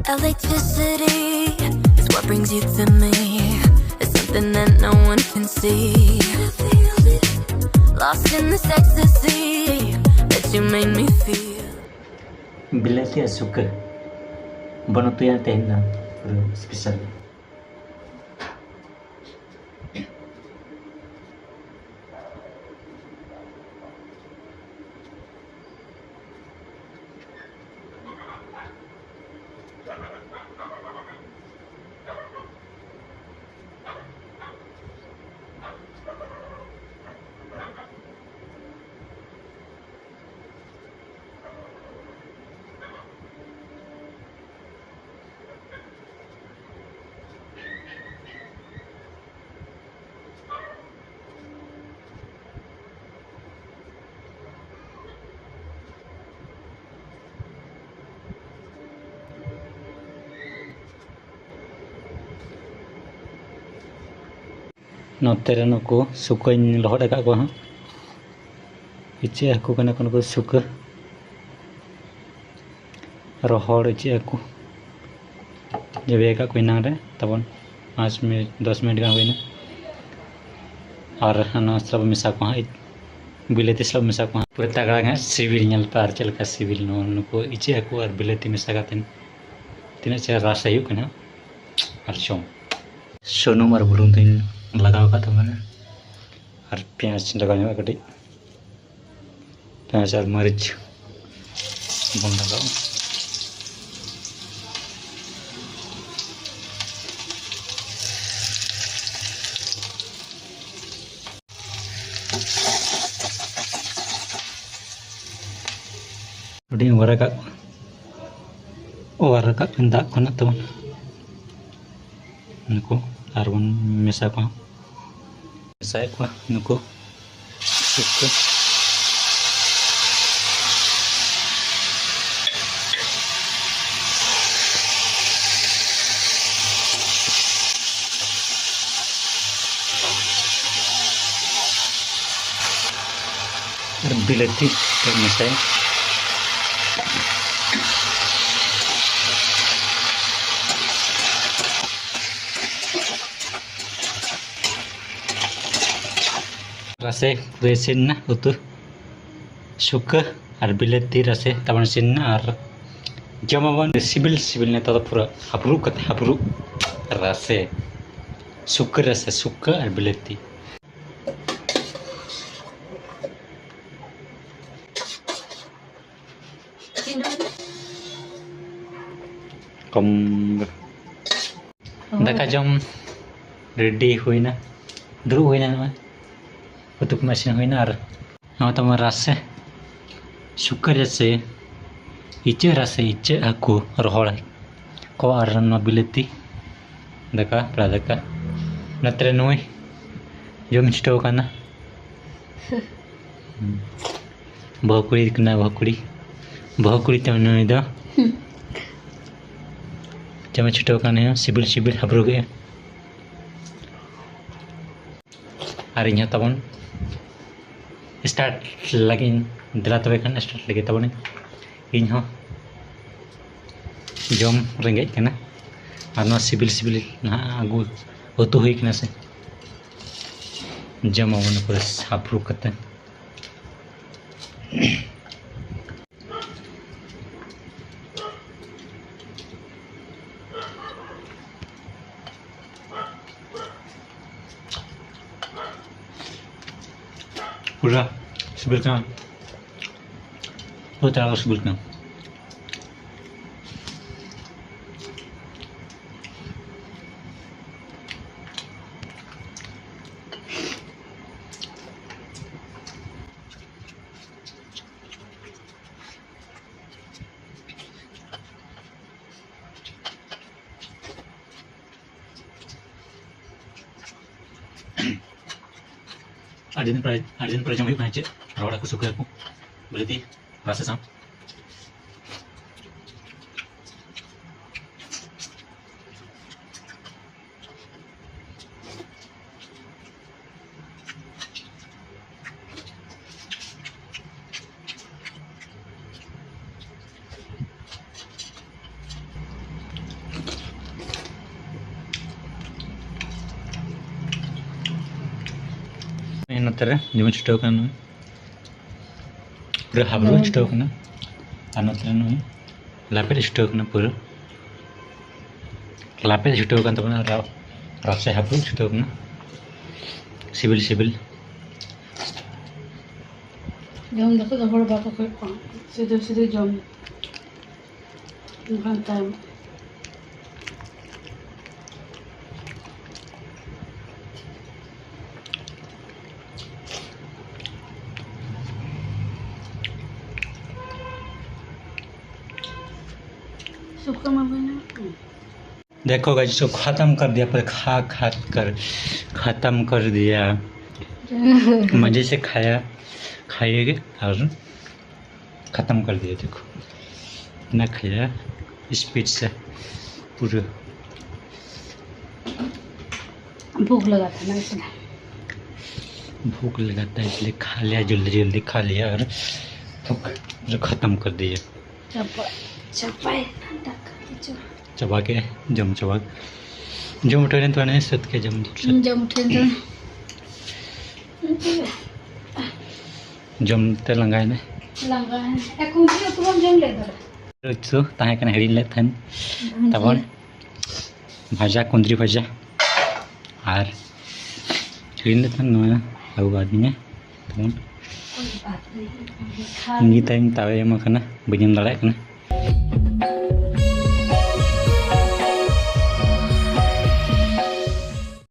Electricity is what brings you to me. It's something that no one can see. Lost in this ecstasy that you made me feel. Bilati suka Bono tu yang tehna spesial. Note ren aku suka ini lohot agak gua. Ichi aku kena suka rohor ichi aku. जब एक कोई ना रहे तब 5 minute 10 minute का हुई और ना सब मिसा को बिलेती सब मिसा को पूरे तगड़ा है सिविल नल पार चल का सिविल नुको इचे को और बिलेती मिसा का तीन चार रास्ता यू कना और चोम सोनू मार बुलुन तीन लगाव का मैंने और प्याज लगाने कटी प्याज और मरीच बन लगाओ udah warakak pindah kona teman nuko arwan mesa ko nuko suka bilati mesa rasa resin na utuh suka ar bilati rasa taman sin ar jamawan sibil sibilnya tata pura habru rasa suka ar bilati kom daka jam ready huina dulu huina nama untuk mesin huina ar nama tama rasa suka rasa ice aku rohol ko ar nobility daka pradaka natre noi jom chito kana bahukuri kena bahukuri temen ida जब छुट्टी करने हैं CIBIL हब्रो गए और यहाँ तबन start लगे दिला तब खान स्टार्ट लगे तबन इन हो जम रेंगे कना और ना सिबिल ना आगु उतु हुई कना से जम आवन पूरा हब्रो करते पूरा सिबिल का बहुत तरह सिबिल का Arjun Prajam hidup aja, rawat aku suka aku, berarti rasa sam. नतरे जब छुटाव करना पूरा हाबरू छुटाव करना और नतरे नुई लापे छुटाव करना पूरा लापे छुटाव करना तब रास्ते हाबरू छुटाव करना सिविल सिविल जम दको तो हड़ बाको कोई सीधे सीधे जम घंटा सुखा मम्मी देखो गाइस इसको ख़त्म कर दिया पर खा खा कर ख़त्म कर दिया मज़े से खाया खाइएगा और ख़त्म कर दिया। देखो इतना खाया स्पीड से पूरा भूख लगा था ना इसलिए भूख लगाता है इसलिए खा लिया जल्दी जल्दी खा लिया और तो ख़त्म कर दिया चबा के जम चबा जम उठे तो नहीं सत के जम उठे तो जमते लंगाए ने लंगा है एक कुंची तो हम जम ले दर तो ताहे कन हेड़ी ले थन तबन भाजा कुंदरी भाजा और हेड़ी ले थन नो आउ आदमी ने तबन कोई बात नहीं नी टाइम तावे म कना बजम लड़ाए कना